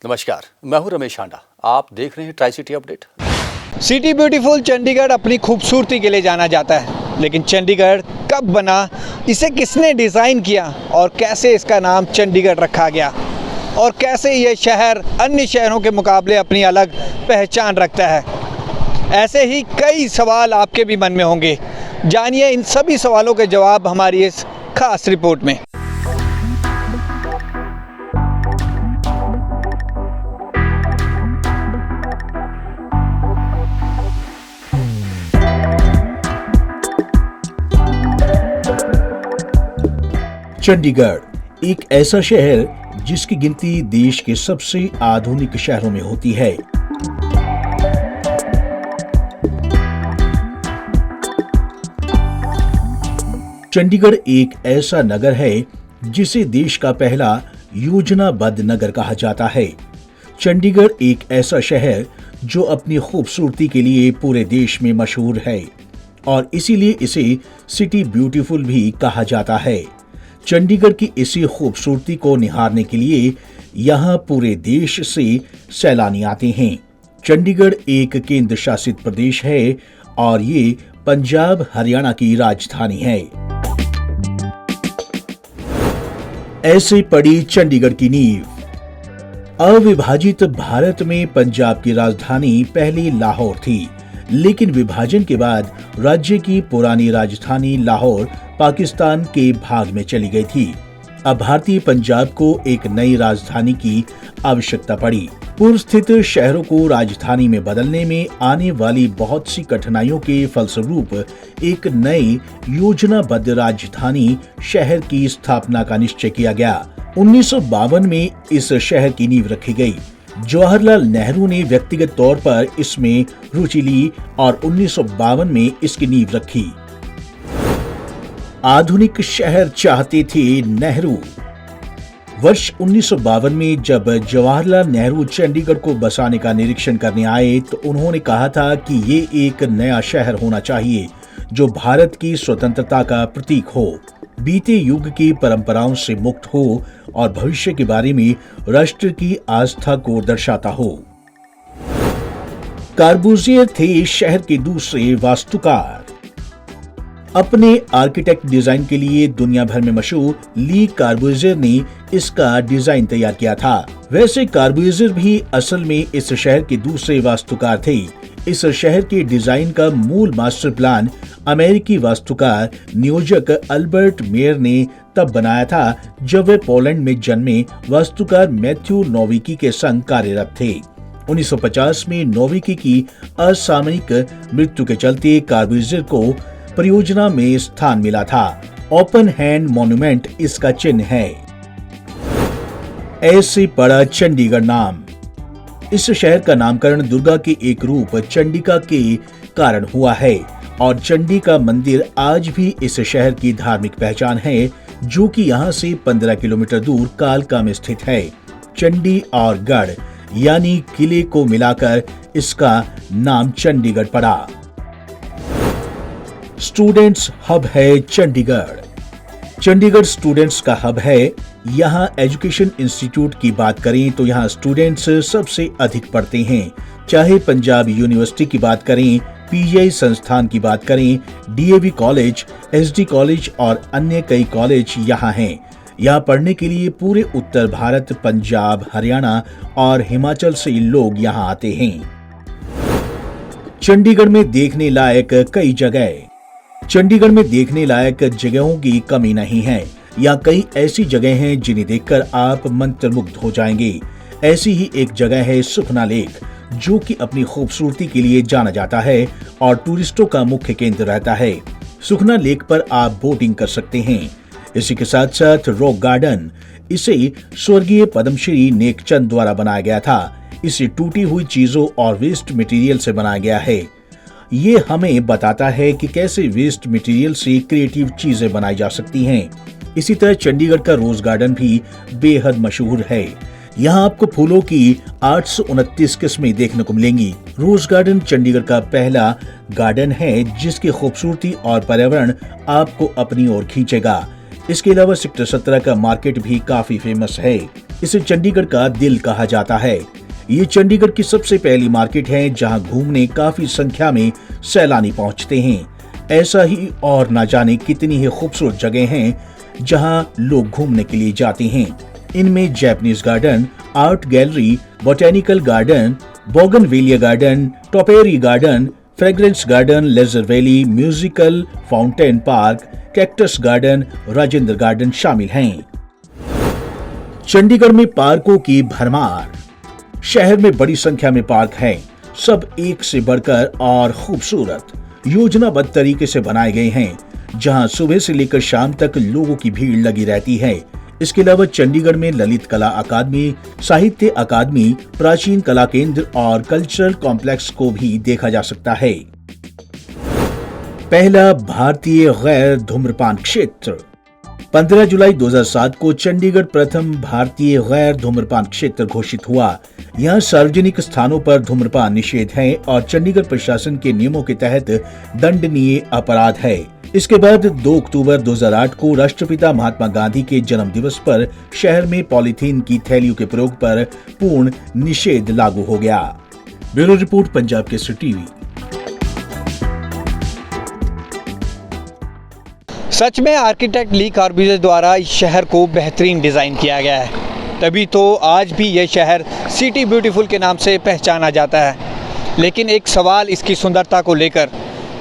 नमस्कार, मैं हूं रमेश आंडा। आप देख रहे हैं tri city update. City beautiful Chandigarh अपनी खूबसूरती के लिए जाना जाता है, लेकिन चंडीगढ़ कब बना, इसे किसने डिज़ाइन किया और कैसे इसका नाम चंडीगढ़ रखा गया और कैसे ये शहर अन्य शहरों के मुकाबले अपनी अलग पहचान रखता है। ऐसे ही कई सवाल आपके भी मन में होंगे। जानिए इन सभी सवालों के जवाब हमारी इस खास रिपोर्ट में। चंडीगढ़ एक ऐसा शहर जिसकी गिनती देश के सबसे आधुनिक शहरों में होती है। चंडीगढ़ एक ऐसा नगर है जिसे देश का पहला योजनाबद्ध नगर कहा जाता है। चंडीगढ़ एक ऐसा शहर जो अपनी खूबसूरती के लिए पूरे देश में मशहूर है और इसीलिए इसे सिटी ब्यूटीफुल भी कहा जाता है। चंडीगढ़ की इसी खूबसूरती को निहारने के लिए यहाँ पूरे देश से सैलानी आते हैं। चंडीगढ़ एक केंद्र शासित प्रदेश है और ये पंजाब हरियाणा की राजधानी है। ऐसे पड़ी चंडीगढ़ की नींव। अविभाजित भारत में पंजाब की राजधानी पहले लाहौर थी, लेकिन विभाजन के बाद राज्य की पुरानी राजधानी लाहौर पाकिस्तान के भाग में चली गई थी। अब भारतीय पंजाब को एक नई राजधानी की आवश्यकता पड़ी। पूर्व स्थित शहरों को राजधानी में बदलने में आने वाली बहुत सी कठिनाइयों के फलस्वरूप एक नई योजनाबद्ध राजधानी शहर की स्थापना का निश्चय किया गया। 1952 में इस शहर की नींव रखी गई। जवाहरलाल नेहरू ने व्यक्तिगत तौर पर इसमें रुचि ली और 1952 में इसकी नींव रखी। आधुनिक शहर चाहते थे नेहरू। वर्ष 1952 में जब जवाहरलाल नेहरू चंडीगढ़ को बसाने का निरीक्षण करने आए तो उन्होंने कहा था कि ये एक नया शहर होना चाहिए जो भारत की स्वतंत्रता का प्रतीक हो, बीते युग की परंपराओं से मुक्त हो और भविष्य के बारे में राष्ट्र की आस्था को दर्शाता हो। कार्बुजियर थे शहर के दूसरे वास्तुकार। अपने आर्किटेक्ट डिजाइन के लिए दुनिया भर में मशहूर ली कार्बुजियर ने इसका डिजाइन तैयार किया था। वैसे कार्बुजियर भी असल में इस शहर के दूसरे वास्तुकार थे। इस शहर के डिजाइन का मूल मास्टर प्लान अमेरिकी वास्तुकार नियोजक अल्बर्ट मेयर ने तब बनाया था जब वे पोलैंड में जन्मे वास्तुकार मैथ्यू नोविकी के संग कार्यरत थे। 1950 में नोविकी की असामयिक मृत्यु के चलते कार्बुजियर को परियोजना में स्थान मिला था। ओपन हैंड मॉन्यूमेंट इसका चिन्ह है। ऐसे पड़ा चंडीगढ़ नाम। इस शहर का नामकरण दुर्गा के एक रूप चंडिका के कारण हुआ है और चंडी का मंदिर आज भी इस शहर की धार्मिक पहचान है, जो कि यहाँ से 15 किलोमीटर दूर कालका में स्थित है। चंडी और गढ़ यानी किले को मिलाकर इसका नाम चंडीगढ़ पड़ा। स्टूडेंट्स हब है चंडीगढ़। चंडीगढ़ स्टूडेंट्स का हब है। यहाँ एजुकेशन इंस्टीट्यूट की बात करें तो यहाँ स्टूडेंट्स सबसे अधिक पढ़ते हैं। चाहे पंजाब यूनिवर्सिटी की बात करें, पीजीआई संस्थान की बात करें, डीएवी कॉलेज, एसडी कॉलेज और अन्य कई कॉलेज यहाँ हैं। यहाँ पढ़ने के लिए पूरे उत्तर भारत, पंजाब, हरियाणा और हिमाचल से लोग यहाँ आते हैं। चंडीगढ़ में देखने लायक कई जगह। चंडीगढ़ में देखने लायक जगहों की कमी नहीं है। यहाँ कई ऐसी जगह हैं जिन्हें देखकर आप मंत्रमुग्ध हो जाएंगे। ऐसी ही एक जगह है सुखना लेक, जो कि अपनी खूबसूरती के लिए जाना जाता है और टूरिस्टों का मुख्य केंद्र रहता है। सुखना लेक पर आप बोटिंग कर सकते हैं। इसी के साथ साथ रॉक गार्डन, इसे स्वर्गीय पद्मश्री नेकचंद द्वारा बनाया गया था। इसे टूटी हुई चीजों और वेस्ट मटेरियल से बनाया गया है। ये हमें बताता है कि कैसे वेस्ट मटेरियल से क्रिएटिव चीजें बनाई जा सकती हैं। इसी तरह चंडीगढ़ का रोज गार्डन भी बेहद मशहूर है। यहाँ आपको फूलों की 829 किस्में देखने को मिलेंगी। रोज गार्डन चंडीगढ़ का पहला गार्डन है जिसकी खूबसूरती और पर्यावरण आपको अपनी ओर खींचेगा। इसके अलावा सेक्टर 17 का मार्केट भी काफी फेमस है। इसे चंडीगढ़ का दिल कहा जाता है। ये चंडीगढ़ की सबसे पहली मार्केट है जहां घूमने काफी संख्या में सैलानी पहुंचते हैं। ऐसा ही और न जाने कितनी ही खूबसूरत जगह हैं जहां लोग घूमने के लिए जाते हैं। इनमें Japanese garden, art gallery, botanical garden, bougainvillea garden, topiary garden, fragrance garden, leisure valley, musical fountain park, cactus garden, Rajendra garden शामिल हैं। चंडीगढ़ में पार्कों की भरमार। शहर में बड़ी संख्या में पार्क हैं, सब एक से बढ़कर और खूबसूरत योजनाबद्ध तरीके से बनाए गए हैं, जहां सुबह से लेकर शाम तक लोगों की भीड़ लगी रहती है। इसके अलावा चंडीगढ़ में ललित कला अकादमी, साहित्य अकादमी, प्राचीन कला केंद्र और कल्चरल कॉम्प्लेक्स को भी देखा जा सकता है। पहला भारतीय गैर धूम्रपान क्षेत्र। 15 जुलाई 2007 को चंडीगढ़ प्रथम भारतीय गैर धूम्रपान क्षेत्र घोषित हुआ। यहाँ सार्वजनिक स्थानों पर धूम्रपान निषेध है और चंडीगढ़ प्रशासन के नियमों के तहत दंडनीय अपराध है। इसके बाद 2 अक्टूबर 2008 को राष्ट्रपिता महात्मा गांधी के जन्म दिवस पर शहर में पॉलीथीन की थैलियों के प्रयोग पर पूर्ण निषेध लागू हो गया। Bureau report, Punjab Kesari TV. सच में आर्किटेक्ट ली कॉर्ब्यूज़ियर द्वारा इस शहर को बेहतरीन डिज़ाइन किया गया है, तभी तो आज भी यह शहर सिटी ब्यूटीफुल के नाम से पहचाना जाता है। लेकिन एक सवाल इसकी सुंदरता को लेकर,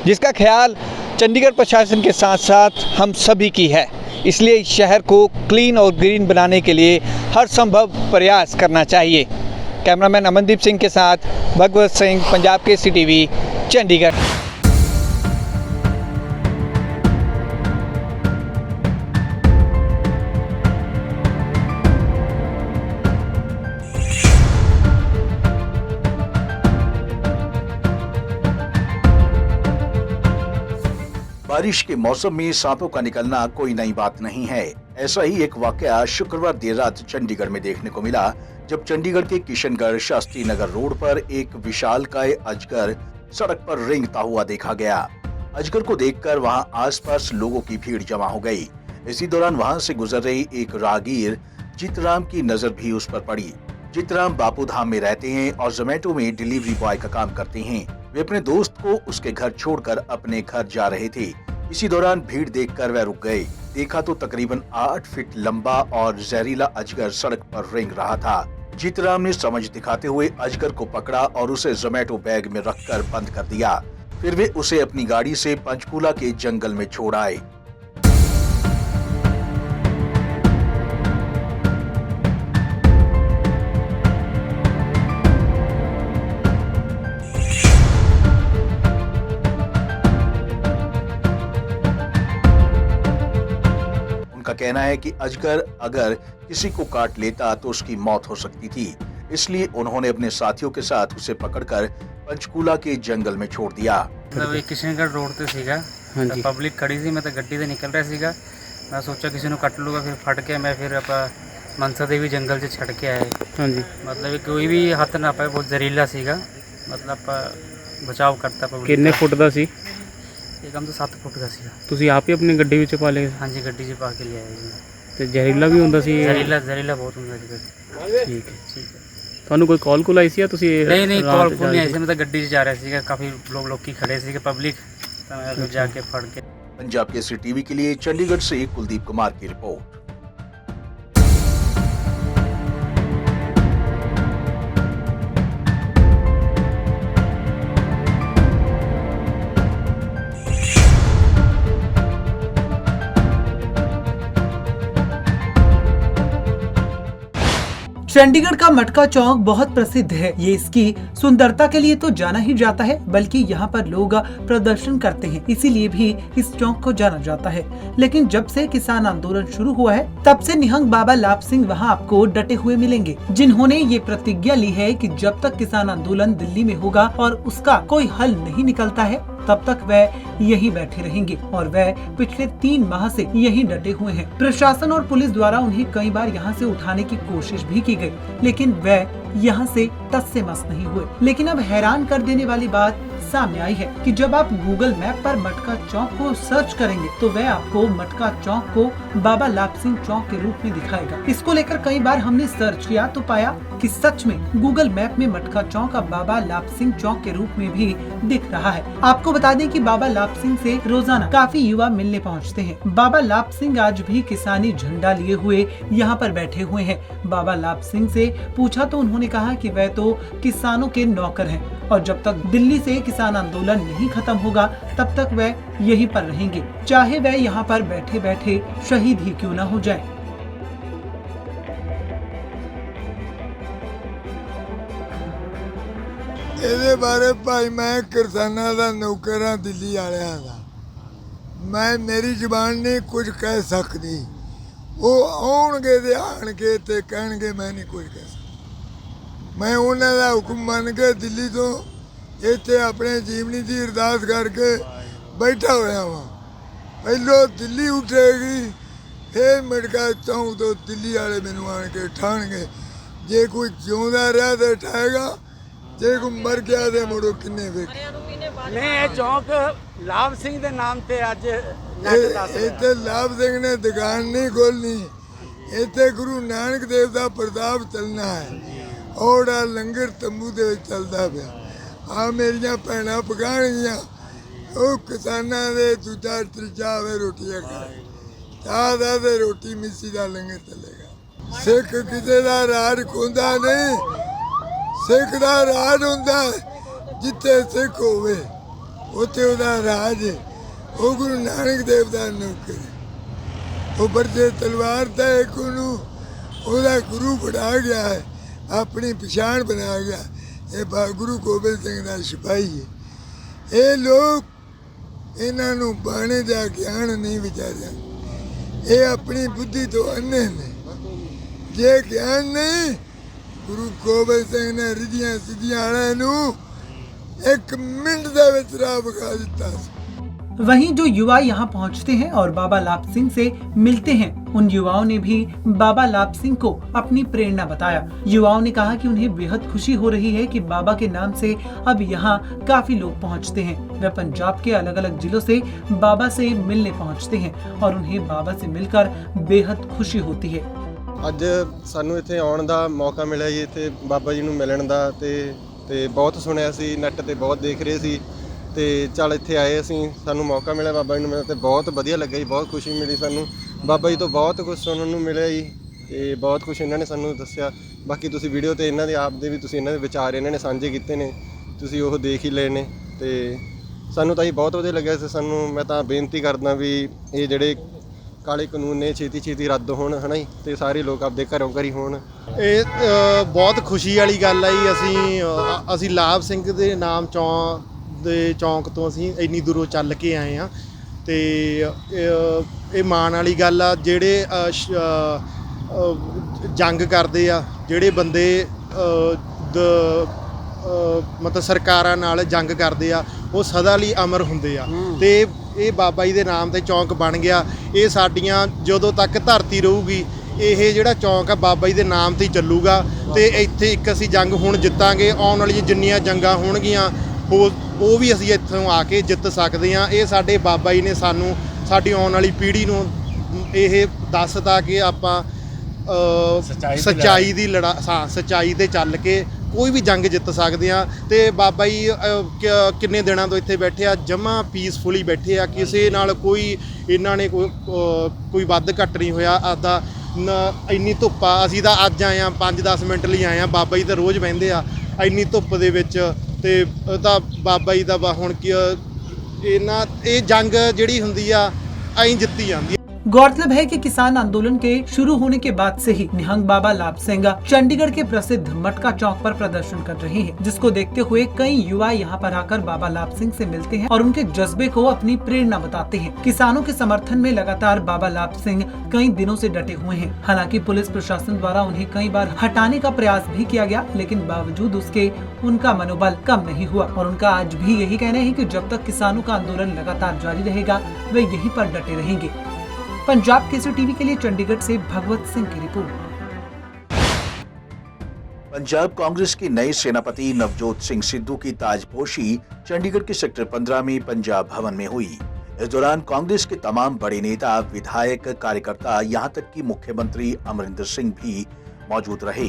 जिसका ख्याल चंडीगढ़ प्रशासन के साथ साथ हम सभी की है। इसलिए इस शहर को क्लीन और ग्रीन बनाने के लिए हर संभव प्रयास करना चाहिए। कैमरामैन अमनदीप सिंह के साथ भगवत सिंह, पंजाब केसरी टीवी, चंडीगढ़। बारिश के मौसम में सांपों का निकलना कोई नई बात नहीं है। ऐसा ही एक वाकया शुक्रवार देर रात चंडीगढ़ में देखने को मिला, जब चंडीगढ़ के किशनगढ़ शास्त्री नगर रोड पर एक विशालकाय अजगर सड़क पर रेंगता हुआ देखा गया। अजगर को देखकर वहां आसपास लोगों की भीड़ जमा हो गई। इसी दौरान वहां से गुजर रही एक राहगीर जीतराम की नजर भी उस पर पड़ी। जीतराम बापूधाम में रहते हैं और जोमेटो में डिलीवरी बॉय का काम करते हैं। वे अपने दोस्त को उसके घर छोड़कर अपने घर जा रहे थे। इसी दौरान भीड़ देखकर वह रुक गए। देखा तो तकरीबन 8 फीट लंबा और जहरीला अजगर सड़क पर रेंग रहा था। जीतराम ने समझ दिखाते हुए अजगर को पकड़ा और उसे जोमेटो बैग में रखकर बंद कर दिया। फिर वे उसे अपनी गाड़ी से पंचकूला के जंगल में छोड़ आए। का कहना है कि अजगर अगर किसी को काट लेता तो उसकी मौत हो सकती थी, इसलिए उन्होंने अपने साथियों के साथ उसे पकड़कर पंचकूला के जंगल में छोड़ दिया। मतलब किशनगढ़ रोड ਤੇ ਸੀਗਾ, ਪਬਲਿਕ ਖੜੀ ਸੀ, ਮੈਂ ਤਾਂ ਗੱਡੀ ਤੇ ਨਿਕਲ ਰਿਹਾ ਸੀਗਾ। ਮੈਂ ਸੋਚਿਆ ਕਿਸੇ ਨੂੰ ਕੱਟ ਲੂਗਾ, ਫਿਰ ਫੜ ਕੇ ਮੈਂ ਫਿਰ ਆਪਾਂ ਮਨਸਾ ਦੇਵੀ ਜੰਗਲ 'ਚ ਛੱਡ ਕੇ ਆਏ। ਹਾਂਜੀ, ਮਤਲਬ ਕੋਈ ਵੀ ਹੱਥ ਨਾ ਪਾਏ, ਬਹੁਤ ਜ਼ਹਿਰੀਲਾ ਸੀਗਾ। ਮਤਲਬ ਆਪਾਂ ਬਚਾਅ ਕਰਤਾ ਪਬਲਿਕ। ਕਿੰਨੇ ਫੁੱਟ ਦਾ ਸੀ? ਇਹ ਕੰਮ ਤਾਂ 7 ਫੁੱਟ ਦਾ ਸੀਗਾ। ਤੁਸੀਂ ਆਪ ਹੀ ਆਪਣੀ ਗੱਡੀ ਵਿੱਚ ਪਾ ਲਏ? ਹਾਂਜੀ, ਗੱਡੀ 'ਚ ਪਾ ਕੇ ਲਿਆਏ ਜੀ। ਤੇ ਜ਼ਹਿਰੀਲਾ ਵੀ ਹੁੰਦਾ ਸੀ? ਜ਼ਹਿਰੀਲਾ ਬਹੁਤ ਹੁੰਦਾ ਸੀ। ਠੀਕ ਹੈ। ਤੁਹਾਨੂੰ ਕੋਈ ਕਾਲ ਕੋਲ ਆਈ ਸੀ ਜਾਂ ਤੁਸੀਂ? ਨਹੀਂ ਕਾਲ ਕੋਲ ਨਹੀਂ ਆਈ ਸੀ, ਮੈਂ ਤਾਂ ਗੱਡੀ 'ਚ ਜਾ ਰਿਹਾ ਸੀਗਾ। ਕਾਫੀ ਲੋਕੀ खड़े ਸੀਗੇ पब्लिक, तो मैं फिर जाके फड़ के। पंजाब केसरी टीवी के लिए चंडीगढ़ से कुलदीप कुमार की रिपोर्ट। चंडीगढ़ का मटका चौक बहुत प्रसिद्ध है। ये इसकी सुंदरता के लिए तो जाना ही जाता है, बल्कि यहाँ पर लोग प्रदर्शन करते हैं, इसीलिए भी इस चौक को जाना जाता है। लेकिन जब से किसान आंदोलन शुरू हुआ है, तब से निहंग बाबा लाभ सिंह वहाँ आपको डटे हुए मिलेंगे, जिन्होंने ये प्रतिज्ञा ली है कि जब तक किसान आंदोलन दिल्ली में होगा और उसका कोई हल नहीं निकलता है, तब तक वह यहीं बैठे रहेंगे। और वह पिछले 3 माह से यहीं डटे हुए हैं। प्रशासन और पुलिस द्वारा उन्हें कई बार यहाँ से उठाने की कोशिश भी की गई, लेकिन वह यहाँ से टस से मस नहीं हुए। लेकिन अब हैरान कर देने वाली बात सामने आई है कि जब आप गूगल मैप पर मटका चौक को सर्च करेंगे तो वह आपको मटका चौक को बाबा लाभ सिंह चौक के रूप में दिखाएगा। इसको लेकर कई बार हमने सर्च किया तो पाया कि सच में गूगल मैप में मटका चौक अब बाबा लाभ सिंह चौक के रूप में भी दिख रहा है। आपको बता दें कि बाबा लाभ सिंह से रोजाना काफी युवा मिलने पहुंचते हैं। बाबा लाभ सिंह आज भी किसानी झंडा लिए हुए यहाँ पर बैठे हुए हैं। बाबा लाभ सिंह से पूछा तो उन्होंने कहा कि वह तो किसानों के नौकर हैं और जब तक दिल्ली से किसान आंदोलन नहीं खत्म होगा तब तक वह यहीं पर रहेंगे, चाहे वह यहाँ पर बैठे बैठे शहीद ही क्यों न हो जाए। ਇਹਦੇ ਬਾਰੇ ਭਾਈ ਮੈਂ ਕਿਸਾਨਾਂ ਦਾ ਨੌਕਰ ਹਾਂ ਦਿੱਲੀ ਵਾਲਿਆਂ ਦਾ। ਮੈਂ ਮੇਰੀ ਜ਼ਬਾਨ ਨਹੀਂ ਕੁਝ ਕਹਿ ਸਕਦੀ। ਉਹ ਆਉਣਗੇ ਤੇ ਆਣ ਕੇ ਤੇ ਕਹਿਣਗੇ ਮੈਂ ਨਹੀਂ ਕੁਝ ਕਹਿ ਸਕਦਾ। ਮੈਂ ਉਹਨਾਂ ਦਾ ਹੁਕਮ ਮੰਨ ਕੇ ਦਿੱਲੀ ਤੋਂ ਇੱਥੇ ਆਪਣੇ ਜੀਵਨੀ ਦੀ ਅਰਦਾਸ ਕਰਕੇ ਬੈਠਾ ਹੋਇਆ ਵਾਂ। ਪਹਿਲੋਂ ਦਿੱਲੀ ਉੱਠੇਗੀ ਫਿਰ ਮਟਕਾ ਚੌਂਕ ਤੋਂ ਦਿੱਲੀ ਵਾਲੇ ਮੈਨੂੰ ਆਣ ਕੇ ਠਾਣਗੇ। ਜੇ ਕੋਈ ਜਿਉਂਦਾ ਰਿਹਾ ਤੇ ਠਾਏਗਾ, ਜੇ ਕੋਈ ਮਰ ਗਿਆ ਤੇ ਮੁੜੋ ਕਿੰਨੇ ਵੇਖੇ। ਨਹੀਂ ਇਹ ਚੌਂਕ ਲਾਭ ਸਿੰਘ ਦੇ ਨਾਮ ਤੇ ਅੱਜ ਇੱਥੇ ਲਾਭ ਸਿੰਘ ਨੇ ਦੁਕਾਨ ਨਹੀਂ ਖੋਲਣੀ, ਇੱਥੇ ਗੁਰੂ ਨਾਨਕ ਦੇਵ ਦਾ ਪ੍ਰਤਾਪ ਚੱਲਣਾ ਹੈ। ਔਰ ਲੰਗਰ ਤੰਬੂ ਦੇ ਵਿੱਚ ਚੱਲਦਾ ਪਿਆ। ਆ ਮੇਰੀਆਂ ਭੈਣਾਂ ਪਕਾਣਗੀਆਂ, ਉਹ ਕਿਸਾਨਾਂ ਦੇ ਦੂਜਾ ਤੀਜਾ ਹੋਵੇ ਰੋਟੀਆਂ ਖਾਣ, ਚਾਹ ਦਾ ਤੇ ਰੋਟੀ ਮਿੱਸੀ ਦਾ ਲੰਗਰ ਚੱਲੇਗਾ। ਸਿੱਖ ਕਿਸੇ ਦਾ ਰਾਜ ਖੁੰਦਾ ਨਹੀਂ, ਸਿੱਖ ਦਾ ਰਾਜ ਹੁੰਦਾ ਜਿੱਥੇ ਸਿੱਖ ਹੋਵੇ ਉੱਥੇ ਉਹਦਾ ਰਾਜ। ਉਹ ਗੁਰੂ ਨਾਨਕ ਦੇਵ ਦਾ ਨੌਕਰ, ਉਹ ਵਰਜੇ ਤਲਵਾਰ ਦਾ ਇੱਕ ਉਹਨੂੰ ਉਹਦਾ ਗੁਰੂ ਬਣਾ ਗਿਆ ਹੈ, ਆਪਣੀ ਪਛਾਣ ਬਣਾ ਗਿਆ। ਇਹ ਗੁਰੂ ਗੋਬਿੰਦ ਸਿੰਘ ਦਾ ਸਿਪਾਹੀ ਹੈ। ਇਹ ਲੋਕ ਇਹਨਾਂ ਨੂੰ ਬਾਣੇ ਦਾ ਗਿਆਨ ਨਹੀਂ ਵਿਚਾਰਿਆ, ਇਹ ਆਪਣੀ ਬੁੱਧੀ ਤੋਂ ਅੰਨੇ ਨੇ। ਜੇ ਗਿਆਨ ਨਹੀਂ, ਗੁਰੂ ਗੋਬਿੰਦ ਸਿੰਘ ਨੇ ਰਿਧੀਆਂ ਸਿੱਧੀਆਂ ਵਾਲਿਆਂ ਨੂੰ 1 ਮਿੰਟ ਦੇ ਵਿੱਚ ਰਾਹ ਵਿਖਾ ਦਿੱਤਾ ਸੀ। वहीं जो युवा यहाँ पहुँचते हैं और बाबा लाभ सिंह से मिलते हैं, उन युवाओं ने भी बाबा लाभ सिंह को अपनी प्रेरणा बताया। युवाओं ने कहा कि उन्हें बेहद खुशी हो रही है कि बाबा के नाम से अब यहाँ काफी लोग पहुँचते हैं। वे पंजाब के अलग अलग जिलों से बाबा से मिलने पहुँचते हैं और उन्हें बाबा से मिलकर बेहद खुशी होती है। ਅੱਜ ਸਾਨੂੰ ਇੱਥੇ ਆਉਣ ਦਾ ਮੌਕਾ ਮਿਲਿਆ ਜੀ, ਇੱਥੇ ਬਾਬਾ ਜੀ ਨੂੰ ਮਿਲਣ ਦਾ ਤੇ ਬਹੁਤ ਸੁਣਿਆ ਸੀ, ਨੈੱਟ ਤੇ ਬਹੁਤ ਦੇਖ ਰਹੇ ਸੀ ਤੇ ਚੱਲ ਇੱਥੇ ਆਏ ਅਸੀਂ, ਸਾਨੂੰ ਮੌਕਾ ਮਿਲਿਆ ਬਾਬਾ ਜੀ ਨੂੰ ਮਿਲਣ ਤੇ ਬਹੁਤ ਵਧੀਆ ਲੱਗਾ ਜੀ। ਬਹੁਤ ਖੁਸ਼ੀ ਮਿਲੀ ਸਾਨੂੰ, ਬਾਬਾ ਜੀ ਤੋਂ ਬਹੁਤ ਕੁਝ ਸੁਣਨ ਨੂੰ ਮਿਲਿਆ ਜੀ ਤੇ ਬਹੁਤ ਕੁਝ ਇਹਨਾਂ ਨੇ ਸਾਨੂੰ ਦੱਸਿਆ। ਬਾਕੀ ਤੁਸੀਂ ਵੀਡੀਓ ਤੇ ਇਹਨਾਂ ਦੇ ਆਪ ਦੇ ਵੀ ਤੁਸੀਂ ਇਹਨਾਂ ਦੇ ਵਿਚਾਰ ਇਹਨਾਂ ਨੇ ਸਾਂਝੇ ਕੀਤੇ ਨੇ, ਤੁਸੀਂ ਉਹ ਦੇਖ ਹੀ ਲਏ ਨੇ ਤੇ ਸਾਨੂੰ ਤਾਂ ਜੀ ਬਹੁਤ ਵਧੀਆ ਲੱਗਿਆ ਸੀ। ਸਾਨੂੰ ਮੈਂ ਤਾਂ ਬੇਨਤੀ ਕਰਦਾ ਵੀ ਇਹ ਜਿਹੜੇ ਕਾਲੇ ਕਾਨੂੰਨ ਨੇ ਛੇਤੀ ਰੱਦ ਹੋਣ, ਹੈ ਨਾ ਜੀ, ਤੇ ਸਾਰੇ ਲੋਕ ਆਪਦੇ ਘਰੋਂ ਘਰੀ ਹੋਣ। ਇਹ ਬਹੁਤ ਖੁਸ਼ੀ ਵਾਲੀ ਗੱਲ ਹੈ ਜੀ। ਅਸੀਂ ਲਾਭ ਸਿੰਘ ਦੇ ਨਾਮ ਚੌਂਕ ਤੋਂ ਅਸੀਂ ਇੰਨੀ ਦੂਰੋਂ ਚੱਲ ਕੇ ਆਏ ਹਾਂ ਤੇ ਇਹ ਮਾਣ ਵਾਲੀ ਗੱਲ ਆ। ਜਿਹੜੇ ਜੰਗ ਕਰਦੇ ਆ, ਜਿਹੜੇ ਬੰਦੇ ਮਤਲਬ ਸਰਕਾਰਾਂ ਨਾਲ ਜੰਗ ਕਰਦੇ ਆ, ਉਹ ਸਦਾ ਲਈ ਅਮਰ ਹੁੰਦੇ ਆ ਤੇ ਇਹ ਬਾਬਾ ਜੀ ਦੇ ਨਾਮ ਤੇ ਚੌਂਕ ਬਣ ਗਿਆ। ਇਹ ਸਾਡੀਆਂ ਜਦੋਂ ਤੱਕ ਧਰਤੀ ਰਹੂਗੀ ਇਹ ਜਿਹੜਾ ਚੌਂਕ ਆ ਬਾਬਾ ਜੀ ਦੇ ਨਾਮ ਤੇ ਹੀ ਚੱਲੂਗਾ ਤੇ ਇੱਥੇ ਇੱਕ ਅਸੀਂ ਜੰਗ ਹੁਣ ਜਿੱਤਾਂਗੇ। ਆਉਣ ਵਾਲੀਆਂ ਜਿੰਨੀਆਂ ਜੰਗਾਂ ਹੋਣਗੀਆਂ ਉਹ ਵੀ ਅਸੀਂ ਇੱਥੋਂ ਆ ਕੇ ਜਿੱਤ ਸਕਦੇ ਹਾਂ। ਇਹ ਸਾਡੇ ਬਾਬਾ ਜੀ ਨੇ ਸਾਨੂੰ ਸਾਡੀ ਆਉਣ ਵਾਲੀ ਪੀੜ੍ਹੀ ਨੂੰ ਇਹ ਦੱਸਤਾ ਕਿ ਆਪਾਂ ਸੱਚਾਈ ਦੀ ਸੱਚਾਈ ਤੇ ਚੱਲ ਕੇ ਕੋਈ ਵੀ ਜੰਗ ਜਿੱਤ ਸਕਦੇ ਆ। ਤੇ ਬਾਬਾ ਜੀ ਕਿੰਨੇ ਦਿਨਾਂ ਤੋਂ ਇੱਥੇ ਬੈਠੇ ਆ, ਜਮਾਂ ਪੀਸਫੁਲੀ ਬੈਠੇ ਆ, ਕਿਸੇ ਨਾਲ ਕੋਈ ਇਹਨਾਂ ਨੇ ਕੋਈ ਵੱਧ ਘੱਟ ਨਹੀਂ ਹੋਇਆ। ਆਦਾ ਇੰਨੀ ਧੁੱਪ ਆ, ਅਸੀਂ ਤਾਂ ਅੱਜ ਆਏ ਆ 5-10 ਮਿੰਟ ਲਈ ਆਏ ਆ, ਬਾਬਾ ਜੀ ਤਾਂ ਰੋਜ਼ ਬਹਿੰਦੇ ਆ ਇੰਨੀ ਧੁੱਪ ਦੇ ਵਿੱਚ ਤੇ ਤਾਂ ਬਾਬਾ ਜੀ ਦਾ ਹੁਣ ਕੀ ਇਹ ਜੰਗ ਜਿਹੜੀ ਹੁੰਦੀ ਆ ਐਂ ਜਿੱਤੀ ਜਾਂਦੀ। गौरतलब है कि किसान आंदोलन के शुरू होने के बाद से ही निहंग बाबा लाभ सिंह चंडीगढ़ के प्रसिद्ध मटका चौक पर प्रदर्शन कर रहे हैं, जिसको देखते हुए कई युवा यहाँ पर आकर बाबा लाभ सिंह से मिलते हैं और उनके जज्बे को अपनी प्रेरणा बताते हैं। किसानों के समर्थन में लगातार बाबा लाभ सिंह कई दिनों से डटे हुए हैं। हालांकि पुलिस प्रशासन द्वारा उन्हें कई बार हटाने का प्रयास भी किया गया, लेकिन बावजूद उसके उनका मनोबल कम नहीं हुआ और उनका आज भी यही कहना है कि जब तक किसानों का आंदोलन लगातार जारी रहेगा वे यहीं पर डटे रहेंगे। पंजाब केसरी टीवी के लिए चंडीगढ़ से भगवत सिंह की रिपोर्ट। पंजाब कांग्रेस के नए सेनापति नवजोत सिंह सिद्धू की ताजपोशी चंडीगढ़ के सेक्टर 15 में पंजाब भवन में हुई। इस दौरान कांग्रेस के तमाम बड़े नेता, विधायक, कार्यकर्ता, यहां तक कि मुख्यमंत्री अमरिंदर सिंह भी मौजूद रहे।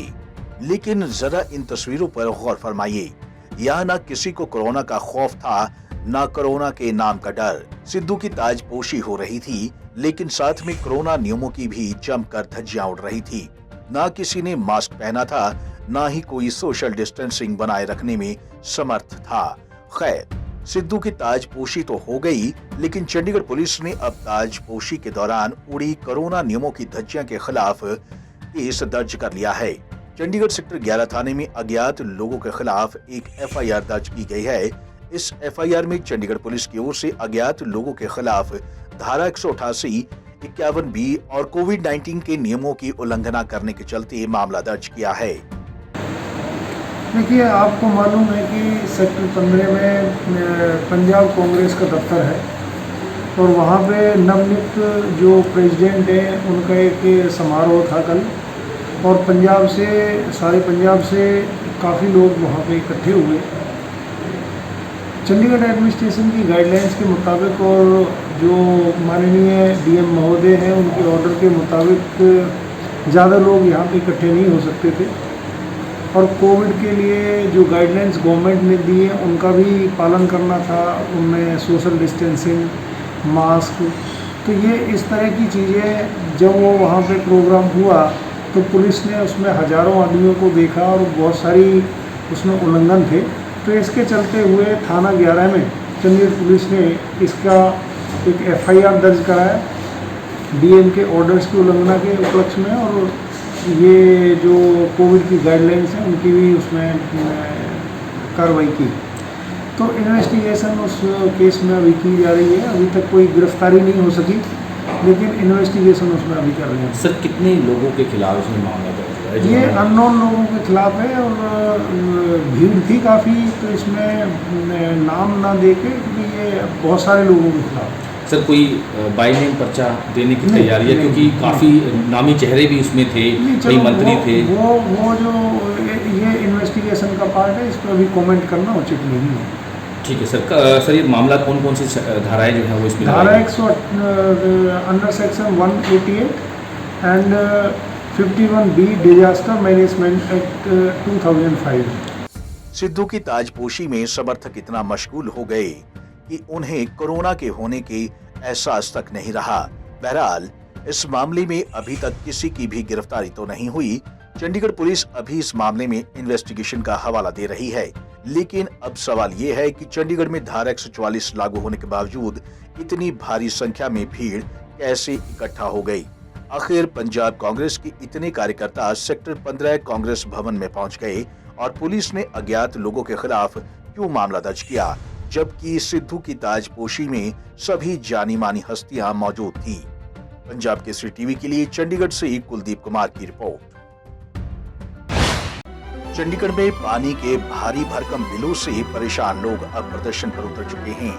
लेकिन जरा इन तस्वीरों पर गौर फरमाइए। यहाँ न किसी को कोरोना का खौफ था, न कोरोना के नाम का डर। सिद्धू की ताजपोशी हो रही थी, लेकिन साथ में कोरोना नियमों की भी जमकर धज्जियां उड़ रही थी। न किसी ने मास्क पहना था, न ही कोई सोशल डिस्टेंसिंग बनाए रखने में समर्थ था। खैर, सिद्धू की ताजपोशी तो हो गई, लेकिन चंडीगढ़ पुलिस ने अब ताजपोशी के दौरान उड़ी कोरोना नियमों की धज्जियां के खिलाफ केस दर्ज कर लिया है। चंडीगढ़ सेक्टर 11 थाने में अज्ञात लोगों के खिलाफ एक एफआईआर दर्ज की गई है। इस एफआईआर में चंडीगढ़ पुलिस की ओर से अज्ञात लोगों के खिलाफ धारा 188, 51B और कोविड-19 के नियमों की उल्लंघना करने के चलते मामला दर्ज किया है। देखिए, आपको मालूम है कि सेक्टर 15 में पंजाब कांग्रेस का दफ्तर है और वहाँ पे नवनियुक्त जो प्रेसिडेंट हैं उनका एक समारोह था कल, और पंजाब से, सारे पंजाब से काफ़ी लोग वहाँ पे इकट्ठे हुए। चंडीगढ़ एडमिनिस्ट्रेशन की गाइडलाइंस के मुताबिक और जो माननीय डीएम महोदय हैं उनके ऑर्डर के मुताबिक ज़्यादा लोग यहाँ पे इकट्ठे नहीं हो सकते थे, और कोविड के लिए जो गाइडलाइंस गवर्नमेंट ने दी है उनका भी पालन करना था। उनमें सोशल डिस्टेंसिंग, मास्क, तो ये इस तरह की चीज़ें जब वो वहाँ पे प्रोग्राम हुआ तो पुलिस ने उसमें हज़ारों आदमियों को देखा और बहुत सारी उसमें उल्लंघन थे। तो इसके चलते हुए थाना 11 में चंडीगढ़ पुलिस ने इसका एक एफआईआर दर्ज कराया डीएम के ऑर्डर्स की उल्लंघना के उपलक्ष्य में, और ये जो कोविड की गाइडलाइंस हैं उनकी भी उसमें कार्रवाई की। तो इन्वेस्टिगेशन उस केस में अभी की जा रही है। अभी तक कोई गिरफ्तारी नहीं हो सकी, लेकिन इन्वेस्टिगेशन उसमें अभी कर रहे हैं। सर, कितने लोगों के खिलाफ इसमें मामला दर्ज हुआ है? ये अननोन लोगों के खिलाफ है, और भीड़ थी काफ़ी, तो इसमें नाम ना देके, क्योंकि ये बहुत सारे लोगों के खिलाफ। सर, कोई बाय नेम पर्चा देने की तैयारी है? क्योंकि काफ़ी नामी चेहरे भी उसमें थे, कई मंत्री थे। वो जो ये इन्वेस्टिगेशन का पार्ट है, इस पर अभी कमेंट करना उचित नहीं है। ठीक है सर। सर, ये मामला कौन कौन सी धाराएं जो है वो इसमें? धारा 100 under section 188 and 51B disaster management act 2005। Sidhu की ताजपोशी में समर्थक इतना मशगूल हो गए कि उन्हें कोरोना के होने के एहसास तक नहीं रहा। बहरहाल, इस मामले में अभी तक किसी की भी गिरफ्तारी तो नहीं हुई। चंडीगढ़ पुलिस अभी इस मामले में इन्वेस्टिगेशन का हवाला दे रही है, लेकिन अब सवाल ये है कि चंडीगढ़ में धारा 144 लागू होने के बावजूद इतनी भारी संख्या में भीड़ कैसे इकट्ठा हो गई। आखिर पंजाब कांग्रेस के इतने कार्यकर्ता सेक्टर 15 कांग्रेस भवन में पहुंच गए और पुलिस ने अज्ञात लोगों के खिलाफ क्यों मामला दर्ज किया, जबकि सिद्धू की ताजपोशी में सभी जानी मानी हस्तियां मौजूद थी। पंजाब केसरी टीवी के लिए चंडीगढ़ से कुलदीप कुमार की रिपोर्ट। चंडीगढ़ में पानी के भारी भरकम बिलों से परेशान लोग अब प्रदर्शन पर उतर चुके हैं।